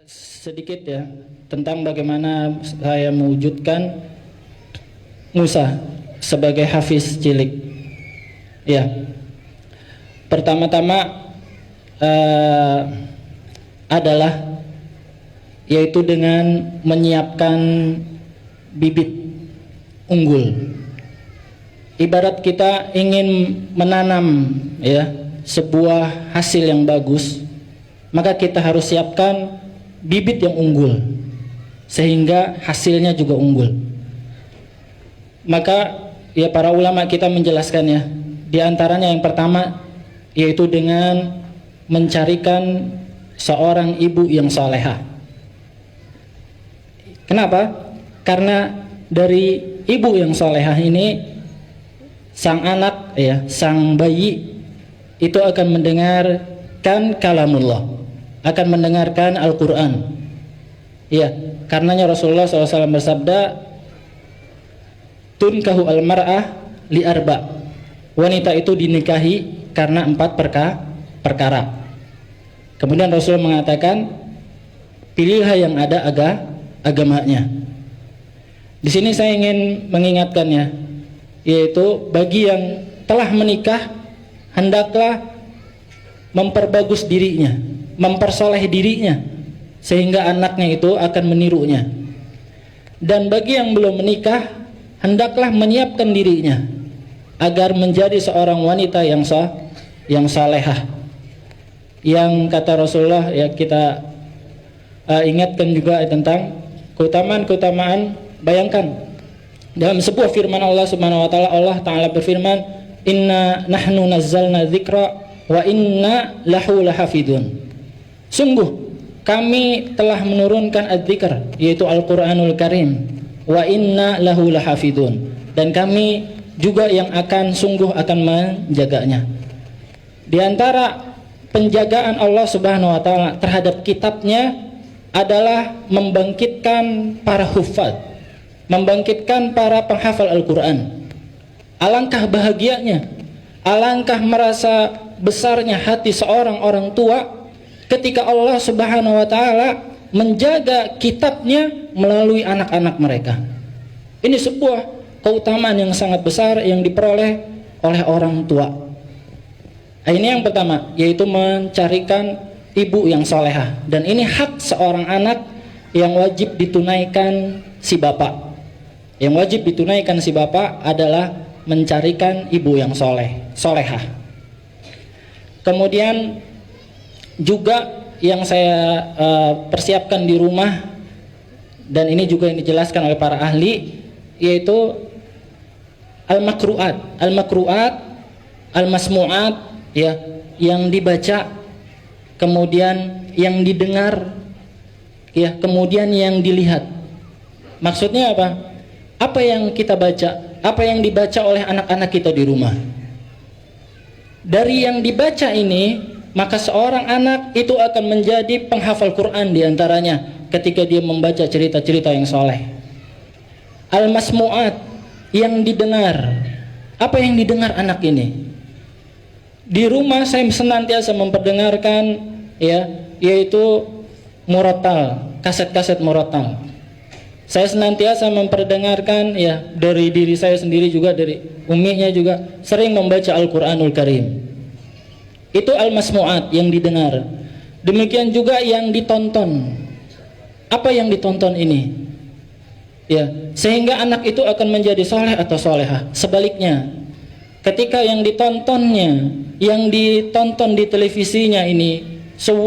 sedikit ya tentang bagaimana saya mewujudkan Musa sebagai hafiz cilik. Ya, pertama-tama adalah yaitu dengan menyiapkan bibit unggul. Ibarat kita ingin menanam ya sebuah hasil yang bagus, maka kita harus siapkan bibit yang unggul sehingga hasilnya juga unggul. Maka ya para ulama kita menjelaskannya, di antaranya yang pertama yaitu dengan mencarikan seorang ibu yang salehah. Kenapa? Karena dari ibu yang salehah ini sang anak ya, sang bayi itu akan mendengarkan kalamullah, akan mendengarkan Al-Quran. Ya, karenanya Rasulullah SAW bersabda, tunkahu al-mar'ah li arba'. Wanita itu dinikahi karena 4 perkara. Kemudian Rasulullah mengatakan, pilihlah yang ada agamanya. Di sini saya ingin mengingatkannya, yaitu bagi yang telah menikah hendaklah memperbagus dirinya, mempersoleh dirinya sehingga anaknya itu akan menirunya. Dan bagi yang belum menikah hendaklah menyiapkan dirinya agar menjadi seorang wanita yang salehah. Yang kata Rasulullah ya kita ingatkan juga tentang keutamaan. Bayangkan dalam sebuah firman Allah Subhanahu wa taala, Allah taala berfirman, inna nahnu nazzalna dzikra wa inna lahu lahafidun. Sungguh kami telah menurunkan adz-dzikr, yaitu Al-Qur'anul Karim, wa inna lahu lahafidun, dan kami juga yang sungguh akan menjaganya. Di antara penjagaan Allah Subhanahu wa taala terhadap kitabnya adalah membangkitkan para hufaz, membangkitkan para penghafal Al-Quran. Alangkah bahagianya, alangkah merasa besarnya hati seorang orang tua ketika Allah Subhanahu wa taala menjaga kitabnya melalui anak-anak mereka. Ini sebuah keutamaan yang sangat besar yang diperoleh oleh orang tua. Ini yang pertama, yaitu mencarikan ibu yang solehah. Dan ini hak seorang anak yang wajib ditunaikan si bapak. Yang wajib ditunaikan si bapak adalah mencarikan ibu yang solehah. Kemudian juga yang saya persiapkan di rumah, dan ini juga yang dijelaskan oleh para ahli, yaitu al-makru'at, al-masmu'at ya, yang dibaca, kemudian yang didengar ya, kemudian yang dilihat. Maksudnya apa? Apa yang kita baca, apa yang dibaca oleh anak-anak kita di rumah. Dari yang dibaca ini, maka seorang anak itu akan menjadi penghafal Quran diantaranya ketika dia membaca cerita-cerita yang soleh. Al-masmu'at, yang didengar. Apa yang didengar anak ini? Di rumah saya senantiasa memperdengarkan ya, yaitu murattal, kaset-kaset murattal. Saya senantiasa memperdengarkan ya, dari diri saya sendiri juga, dari uminya juga sering membaca Al-Qur'anul Karim. Itu al-masmu'at, yang didengar. Demikian juga yang ditonton. Apa yang ditonton ini? Ya, sehingga anak itu akan menjadi soleh atau solehah. Sebaliknya, ketika yang ditontonnya, yang ditonton di televisinya ini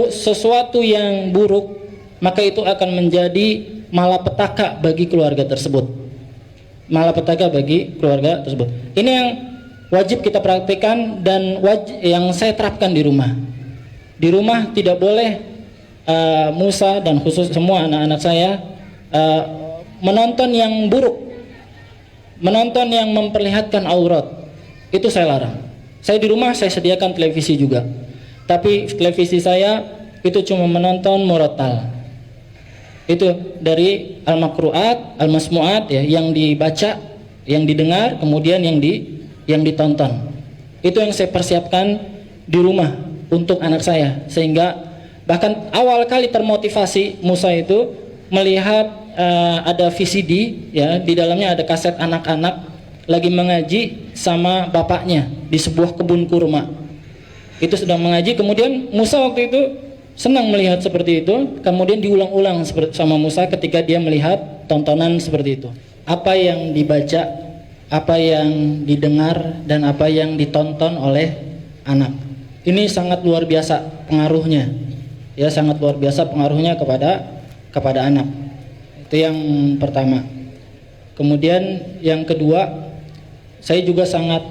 sesuatu yang buruk, maka itu akan menjadi malapetaka bagi keluarga tersebut. Malapetaka bagi keluarga tersebut. Ini yang wajib kita praktikkan dan yang saya terapkan di rumah. Di rumah tidak boleh Musa dan khusus semua anak-anak saya menonton yang buruk, menonton yang memperlihatkan aurat. Itu saya larang. Saya di rumah saya sediakan televisi juga, tapi televisi saya itu cuma menonton murattal. Itu dari al-makru'at, al-masmu'at ya, yang dibaca, yang didengar, kemudian yang ditonton. Itu yang saya persiapkan di rumah untuk anak saya, sehingga Bahkan awal kali termotivasi Musa itu melihat ada VCD, ya, di dalamnya ada kaset anak-anak lagi mengaji sama bapaknya di sebuah kebun kurma. Itu sedang mengaji, kemudian Musa waktu itu senang melihat seperti itu, kemudian diulang-ulang sama Musa ketika dia melihat tontonan seperti itu. Apa yang dibaca, apa yang didengar, dan apa yang ditonton oleh anak. Ini sangat luar biasa pengaruhnya. Ya, sangat luar biasa pengaruhnya kepada anak. Itu yang pertama. Kemudian yang kedua, saya juga sangat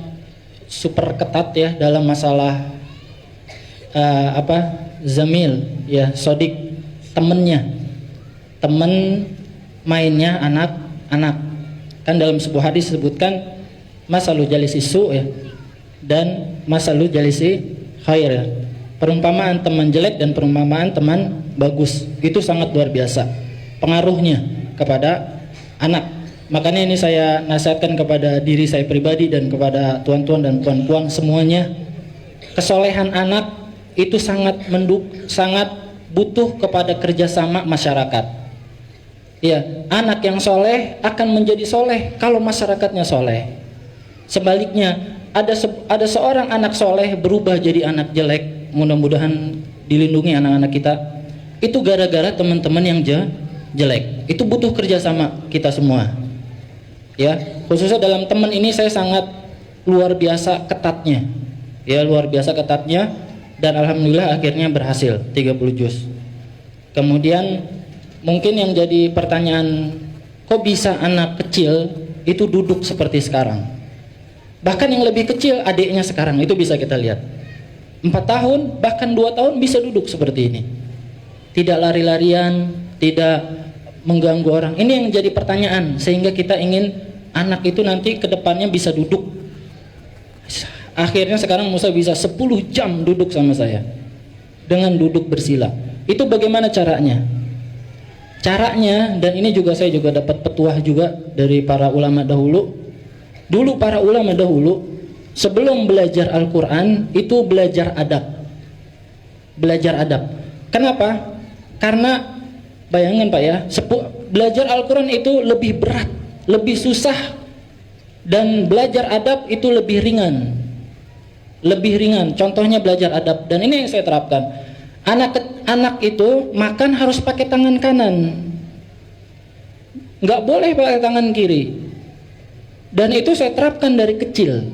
super ketat ya dalam masalah zamil, ya, sodik, temen mainnya anak-anak. Kan dalam sebuah hadis disebutkan masalu jalisi su, ya, dan masalu jalisi khair, ya. Perumpamaan teman jelek dan perumpamaan teman bagus itu sangat luar biasa pengaruhnya kepada anak. Makanya ini saya nasihatkan kepada diri saya pribadi dan kepada tuan-tuan dan puan-puan semuanya, kesolehan anak itu sangat butuh kepada kerjasama masyarakat. Ya, anak yang soleh akan menjadi soleh kalau masyarakatnya soleh. Sebaliknya, ada seorang anak soleh berubah jadi anak jelek. Mudah-mudahan dilindungi anak-anak kita. Itu gara-gara teman-teman yang jelek. Itu butuh kerjasama kita semua. Ya, khususnya dalam teman ini saya sangat luar biasa ketatnya. Ya, luar biasa ketatnya. Dan alhamdulillah akhirnya berhasil 30 juz. Kemudian mungkin yang jadi pertanyaan, kok bisa anak kecil itu duduk seperti sekarang? Bahkan yang lebih kecil adiknya sekarang itu bisa kita lihat 4 tahun bahkan 2 tahun bisa duduk seperti ini, tidak lari-larian, tidak mengganggu orang. Ini yang jadi pertanyaan, sehingga kita ingin anak itu nanti kedepannya bisa duduk. Akhirnya sekarang Musa bisa 10 jam duduk sama saya dengan duduk bersila. Itu bagaimana caranya? Caranya, dan ini juga saya juga dapat petuah juga dari para ulama dahulu. Dulu para ulama dahulu sebelum belajar Al-Quran itu belajar adab. Belajar adab. Kenapa? Karena bayangin Pak ya, belajar Al-Quran itu lebih berat, lebih susah, dan belajar adab itu lebih ringan. Lebih ringan. Contohnya belajar adab, dan ini yang saya terapkan. Anak itu makan harus pakai tangan kanan, nggak boleh pakai tangan kiri. Dan itu saya terapkan dari kecil,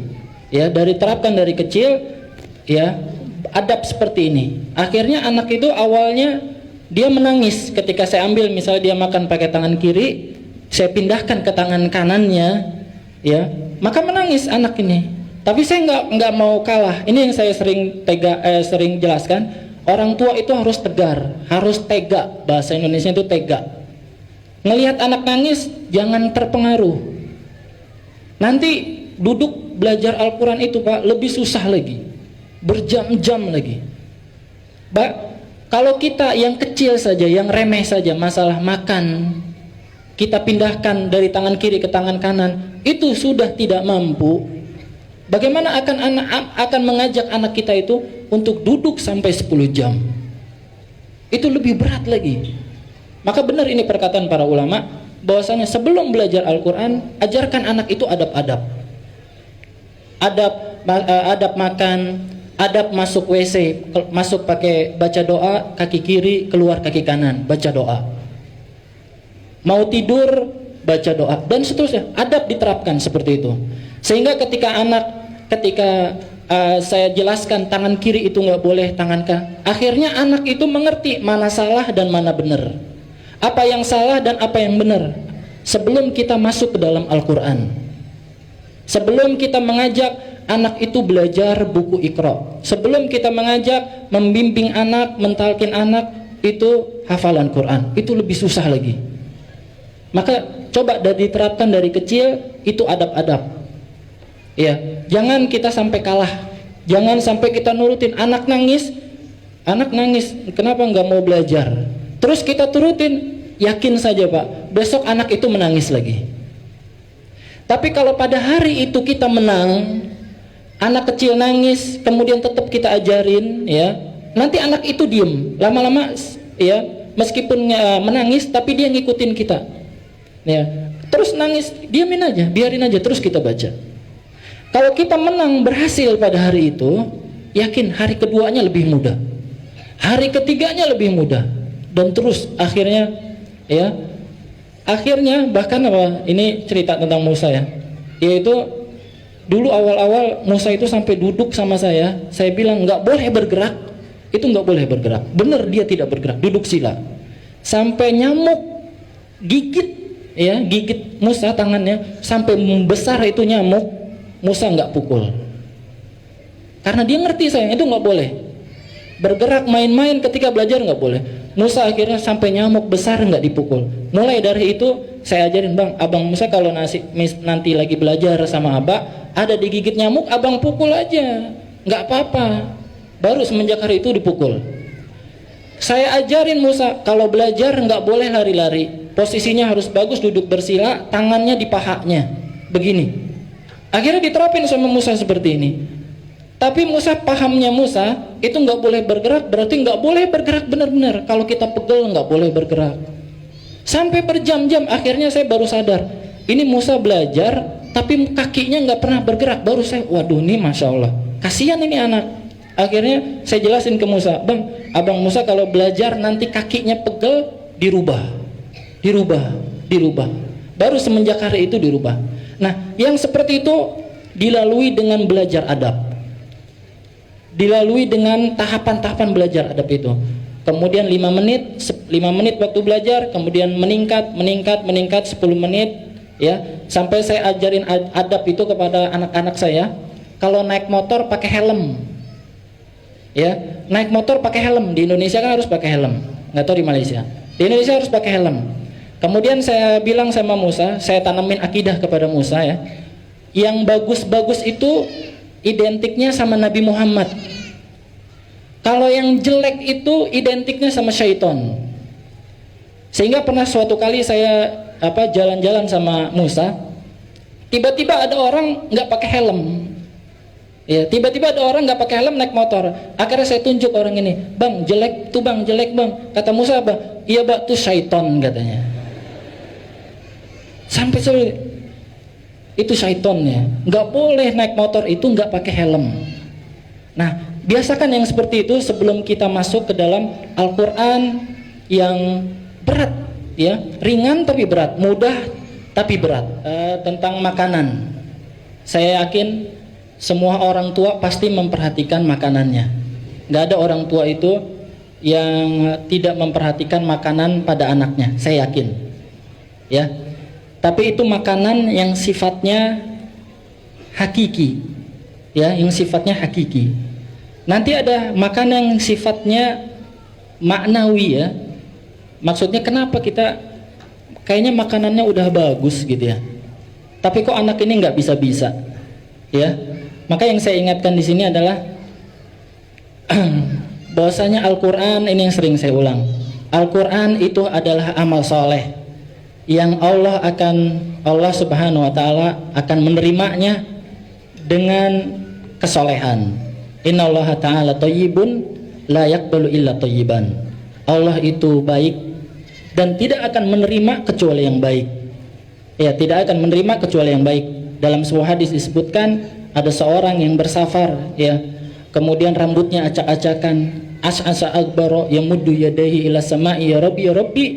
ya, terapkan dari kecil, ya, adab seperti ini. Akhirnya anak itu awalnya dia menangis ketika saya ambil, misalnya dia makan pakai tangan kiri, saya pindahkan ke tangan kanannya, ya, maka menangis anak ini. Tapi saya nggak mau kalah. Ini yang saya sering jelaskan. Orang tua itu harus tegar, harus tega. Bahasa Indonesia itu tega. Ngelihat anak nangis, jangan terpengaruh. Nanti duduk belajar Al-Quran itu Pak lebih susah lagi, berjam-jam lagi. Kalau kita yang kecil saja, yang remeh saja, masalah makan, kita pindahkan dari tangan kiri ke tangan kanan, itu sudah tidak mampu. Bagaimana akan mengajak anak kita itu untuk duduk sampai 10 jam? Itu lebih berat lagi. Maka benar ini perkataan para ulama, bahwasanya sebelum belajar Al-Quran, ajarkan anak itu adab-adab. Adab makan, adab masuk WC, masuk pakai baca doa, kaki kiri keluar kaki kanan, baca doa. Mau tidur, baca doa, dan seterusnya. Adab diterapkan seperti itu. Sehingga ketika saya jelaskan tangan kiri itu nggak boleh, tangan kanan, akhirnya anak itu mengerti mana salah dan mana benar, apa yang salah dan apa yang benar. Sebelum kita masuk ke dalam Al-Quran, sebelum kita mengajak anak itu belajar buku Iqra, sebelum kita mengajak membimbing anak, mentalkin anak itu hafalan Quran, itu lebih susah lagi. Maka coba diterapkan dari kecil itu adab-adab. Ya, jangan kita sampai kalah, jangan sampai kita nurutin anak nangis, kenapa nggak mau belajar? Terus kita turutin, yakin saja Pak, besok anak itu menangis lagi. Tapi kalau pada hari itu kita menang, anak kecil nangis, kemudian tetap kita ajarin, ya, nanti anak itu diem, lama-lama ya meskipun menangis tapi dia ngikutin kita, ya terus nangis diamin aja, biarin aja, terus kita baca. Kalau kita menang berhasil pada hari itu, yakin hari keduanya lebih mudah, hari ketiganya lebih mudah, dan terus akhirnya ya akhirnya bahkan apa, ini cerita tentang Musa ya, yaitu dulu awal-awal Musa itu sampai duduk sama saya bilang nggak boleh bergerak, itu nggak boleh bergerak, bener dia tidak bergerak, duduk sila, sampai nyamuk gigit ya, gigit Musa tangannya sampai membesar itu nyamuk, Musa nggak pukul, karena dia ngerti sayang itu nggak boleh bergerak, main-main ketika belajar nggak boleh. Musa akhirnya sampai nyamuk besar nggak dipukul. Mulai dari itu saya ajarin, bang, abang Musa kalau nanti lagi belajar sama abah ada digigit nyamuk, abang pukul aja, nggak apa-apa. Baru semenjak hari itu dipukul. Saya ajarin Musa kalau belajar nggak boleh lari-lari, posisinya harus bagus, duduk bersila, tangannya di pahanya begini. Akhirnya diterapin sama Musa seperti ini. Tapi Musa, pahamnya Musa itu nggak boleh bergerak, berarti nggak boleh bergerak benar-benar. Kalau kita pegel nggak boleh bergerak. Sampai berjam-jam, akhirnya saya baru sadar, ini Musa belajar tapi kakinya nggak pernah bergerak. Baru saya, waduh ini masya Allah, kasihan ini anak. Akhirnya saya jelasin ke Musa, bang, abang Musa kalau belajar nanti kakinya pegel, dirubah. Baru semenjak hari itu dirubah. Nah, yang seperti itu dilalui dengan belajar adab, dilalui dengan tahapan-tahapan belajar adab itu. Kemudian 5 menit waktu belajar, kemudian meningkat 10 menit ya, sampai saya ajarin adab itu kepada anak-anak saya. Kalau naik motor pakai helm. Ya, naik motor pakai helm. Di Indonesia kan harus pakai helm. Nggak tahu di Malaysia. Di Indonesia harus pakai helm. Kemudian saya bilang sama Musa, saya tanamin akidah kepada Musa ya. Yang bagus-bagus itu identiknya sama Nabi Muhammad. Kalau yang jelek itu identiknya sama syaitan. Sehingga pernah suatu kali saya jalan-jalan sama Musa, tiba-tiba ada orang nggak pakai helm. Ya, tiba-tiba ada orang nggak pakai helm naik motor. Akhirnya saya tunjuk orang ini, bang jelek tuh bang, jelek bang. Kata Musa apa? Iya bang, tuh syaitan katanya. Sampai itu syaitan ya, nggak boleh naik motor itu nggak pakai helm. Nah, biasakan yang seperti itu sebelum kita masuk ke dalam Al-Quran yang berat ya, ringan tapi berat, mudah tapi berat. Tentang makanan, saya yakin semua orang tua pasti memperhatikan makanannya. Nggak ada orang tua itu yang tidak memperhatikan makanan pada anaknya, saya yakin ya. Tapi itu makanan yang sifatnya hakiki ya, yang sifatnya hakiki. Nanti ada makanan yang sifatnya maknawi ya. Maksudnya kenapa kita kayaknya makanannya udah bagus gitu ya, tapi kok anak ini nggak bisa-bisa ya. Maka yang saya ingatkan di sini adalah bahwasanya Al-Quran ini yang sering saya ulang, Al-Quran itu adalah amal soleh yang Allah Subhanahu wa Ta'ala akan menerimanya dengan kesolehan. Innallaha ta'ala thayyibun la yaqbalu illa thayyiban. Allah itu baik dan tidak akan menerima kecuali yang baik. Ya, tidak akan menerima kecuali yang baik. Dalam sebuah hadis disebutkan ada seorang yang bersafar ya, kemudian rambutnya acak-acakan, as'asa akbaro yamuddu yadayhi ila sama'i ya rabbi ya rabbi.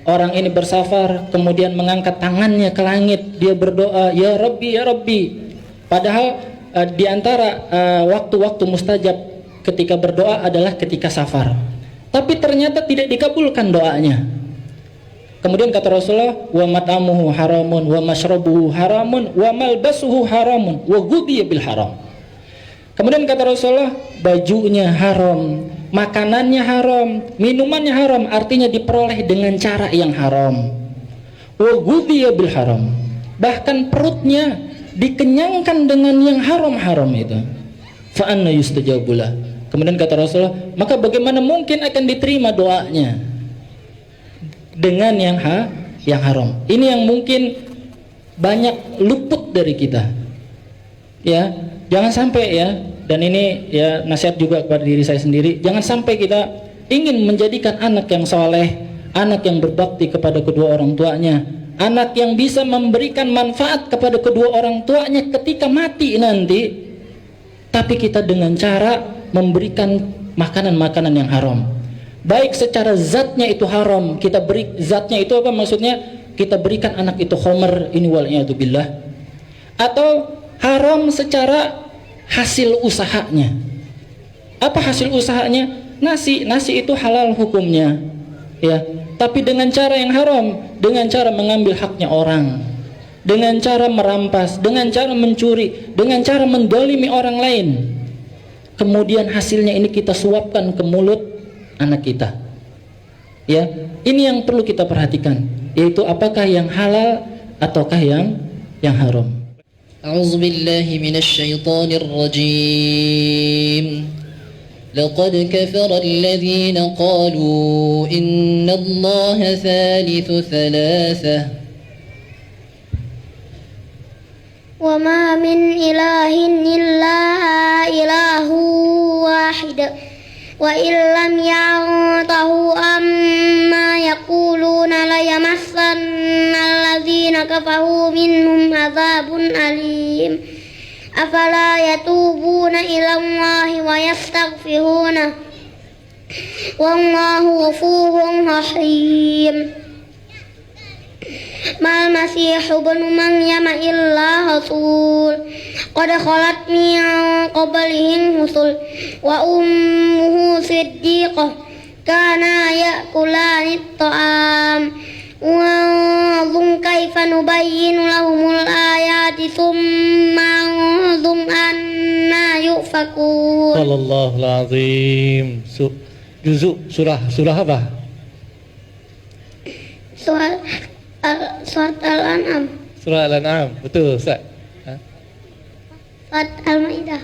Orang ini bersafar kemudian mengangkat tangannya ke langit, dia berdoa ya rabbi ya rabbi. Padahal di antara waktu-waktu mustajab ketika berdoa adalah ketika safar, tapi ternyata tidak dikabulkan doanya. Kemudian kata Rasulullah, wa mat'amuhu haramun wa mashrabuhu haramun wa malbasuhu haramun wa ghudhiya bil haram. Kemudian kata Rasulullah, bajunya haram, makanannya haram, minumannya haram, artinya diperoleh dengan cara yang haram. Wa ghudhiya bil haram. Bahkan perutnya dikenyangkan dengan yang haram-haram itu. Fa anna yustajabulah. Kemudian kata Rasulullah, maka bagaimana mungkin akan diterima doanya dengan yang haram? Ini yang mungkin banyak luput dari kita. Ya, jangan sampai ya dan ini ya nasihat juga kepada diri saya sendiri, jangan sampai kita ingin menjadikan anak yang soleh, anak yang berbakti kepada kedua orang tuanya, anak yang bisa memberikan manfaat kepada kedua orang tuanya ketika mati nanti, tapi kita dengan cara memberikan makanan-makanan yang haram. Baik secara zatnya itu haram, kita beri zatnya itu apa maksudnya? Kita berikan anak itu khamr, ini wal'iyadzubillah, atau haram secara hasil usahanya. Apa hasil usahanya? Nasi itu halal hukumnya, ya. Tapi dengan cara yang haram, dengan cara mengambil haknya orang, dengan cara merampas, dengan cara mencuri, dengan cara mendolimi orang lain. Kemudian hasilnya ini kita suapkan ke mulut anak kita. Ya, ini yang perlu kita perhatikan, yaitu apakah yang halal ataukah yang haram. أعوذ بالله من الشيطان الرجيم لقد كفر الذين قالوا إن الله ثالث ثلاثة وما من إله إلا إله واحد وإن لم ينتهوا عما يقولون ليمسن الذين كفروا منهم عذاب أليم أفلا يتوبون إلى الله ويستغفرونه والله غفور رحيم ما المسيح ابن مريم إلا رسول قد خلت من قبله الرسل وأمه صديقة كانا يأكلان الطعام وانظر كيف نبين لهم الآيات ثم انظر أنا يؤفكون. Shallallahul Azim. Juzuk surah apa? Surat Al-An'am. Surah Al-An'am. Betul Ustaz? Surat Al-Maidah.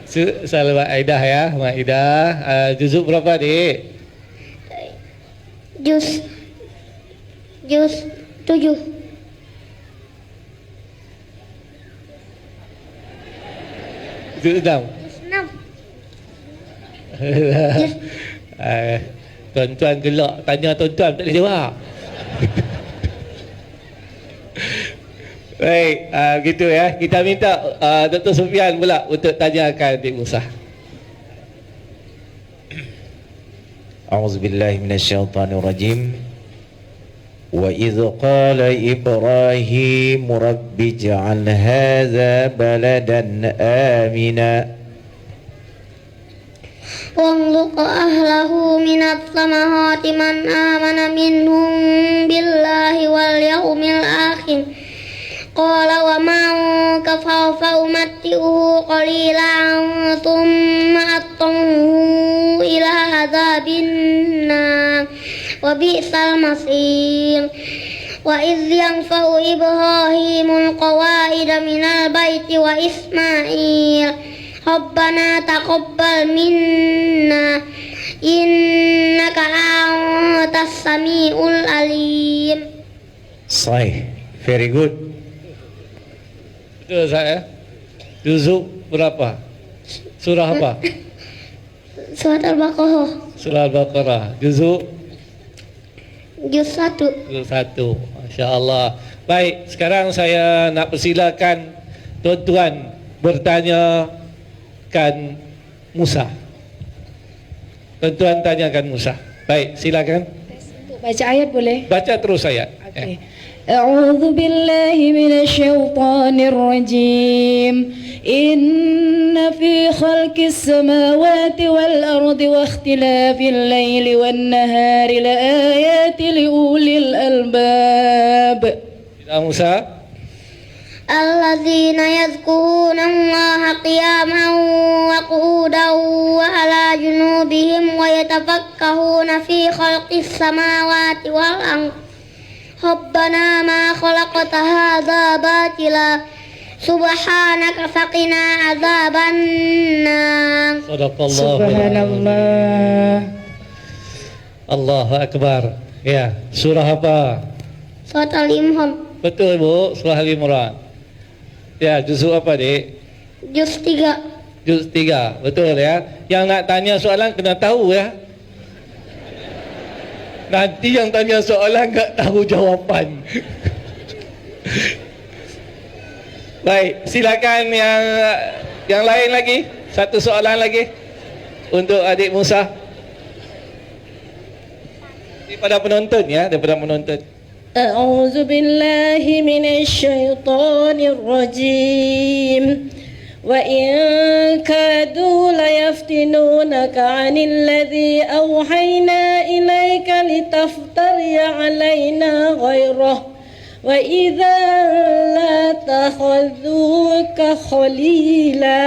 Surah Al-Maidah ya, Maidah. Juzuk berapa, Dik? Juz 7. Juz 6. Tuan-tuan gelak tanya tuan-tuan tak boleh jawab. Baik, gitu ya. Kita minta Dr. Sufian pula untuk tanyakan Adik Musa. A'udzubillahi minasyaitonirrajim. Wa idz qala Ibrahim rabbi ij'al hadza baladan amina وارزق أهله من الثمرات من آمن منهم بالله واليوم الآخر قال ومن كفر فأمتعه قليلا ثم أضطره إلى عذاب النار وبئس المصير وإذ ينفع إبراهيم القواعد من البيت وإسماعيل ربنا تقبل منا إنك أنت السميع العليم. Sahih. Very good. Betul saya. Juzuk berapa? Surah apa? Surat Al-Baqarah. Surah Al-Baqarah. Juz 1. Juz 1. Masya-Allah. Baik, sekarang saya nak persilakan tuan-tuan bertanya kan Musa. Tuan-tuan tanyakan Musa. Baik, silakan. Untuk baca ayat boleh? Baca terus ayat. Okay. A'udzu billahi minasyaitonir rajim. Inna fi khalqis samawati wal ardi wa ikhtilafil laili wan nahari laayatin liulil albab. Tidak Musa. الذين يذكرون الله قياما وقعودا وعلى جنوبهم ويتفكرون في خلق السماوات والأرض ربنا ما خلقت هذا باطلا سبحانك فقنا عذاب النار. Subhanallah. Allahu Akbar. Ya, surah apa? Surat Al-Imran. Betul Bu, surah Al-Imran. Ya, juzuk apa, Dik? Juz 3. Juz 3, betul ya. Yang nak tanya soalan kena tahu ya. Nanti yang tanya soalan tak tahu jawapan. Baik, silakan yang lain lagi. Satu soalan lagi untuk adik Musa. Daripada penonton ya, daripada penonton. أعوذ بالله من الشيطان الرجيم وإن كادوا ليفتنونك عن الذي أوحينا إليك لتفتري علينا غيره وإذا لا تخذوك خليلا.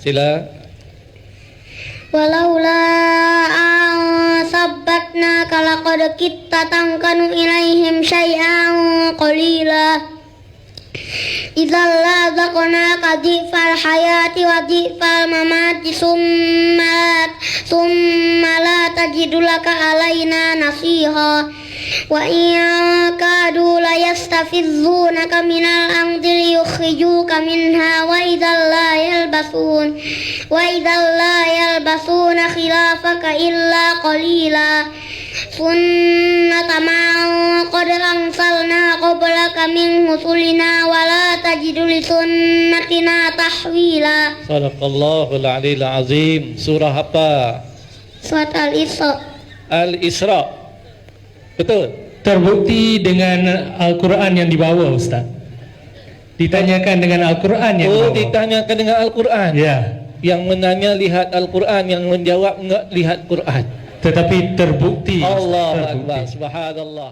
Sila. ولولا أن ثبتناك لقد كدت تنكن إليهم شيئا قليلا إذا لأذقناك ضعف الحياة وضعف الممات ثم لا تجد لك علينا نصيرا وإن كادوا ليستفزونك من الأرض ليخرجوك منها وإذا لا يلبثون خلافك إلا قليلا سنة من قد أرسلنا قبلك من رسلنا ولا تجد لسنتنا تحويلا. Sadaqallahul Aliyil Azim. Surah apa? Surat Al-Isra. Al-Isra. Betul. Terbukti dengan Al-Quran yang dibawa, Ustaz. Ditanyakan dengan Al-Quran yang dibawa. Ditanyakan dengan Al-Quran. Ya. Yang menanya lihat Al-Quran, yang menjawab enggak lihat Quran. Tetapi terbukti. Allahu Terbukti. Akbar. Subhanallah.